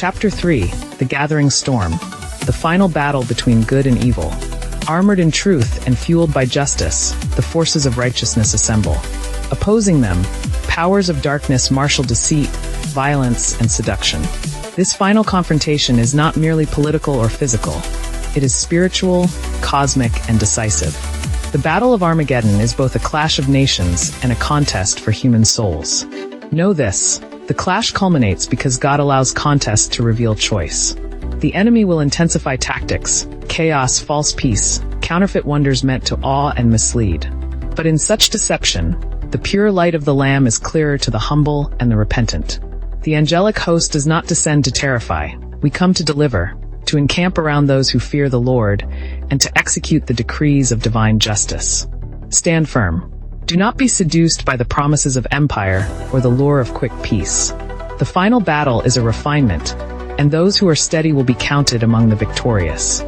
Chapter 3, The Gathering Storm, the final battle between good and evil. Armored in truth and fueled by justice, the forces of righteousness assemble. Opposing them, powers of darkness marshal deceit, violence, and seduction. This final confrontation is not merely political or physical. It is spiritual, cosmic, and decisive. The Battle of Armageddon is both a clash of nations and a contest for human souls. Know this, the clash culminates because God allows contest to reveal choice. The enemy will intensify tactics, chaos, false peace, counterfeit wonders meant to awe and mislead. But in such deception, the pure light of the Lamb is clearer to the humble and the repentant. The angelic host does not descend to terrify. We come to deliver, to encamp around those who fear the Lord, and to execute the decrees of divine justice. Stand firm. Do not be seduced by the promises of empire or the lure of quick peace. The final battle is a refinement, and those who are steady will be counted among the victorious.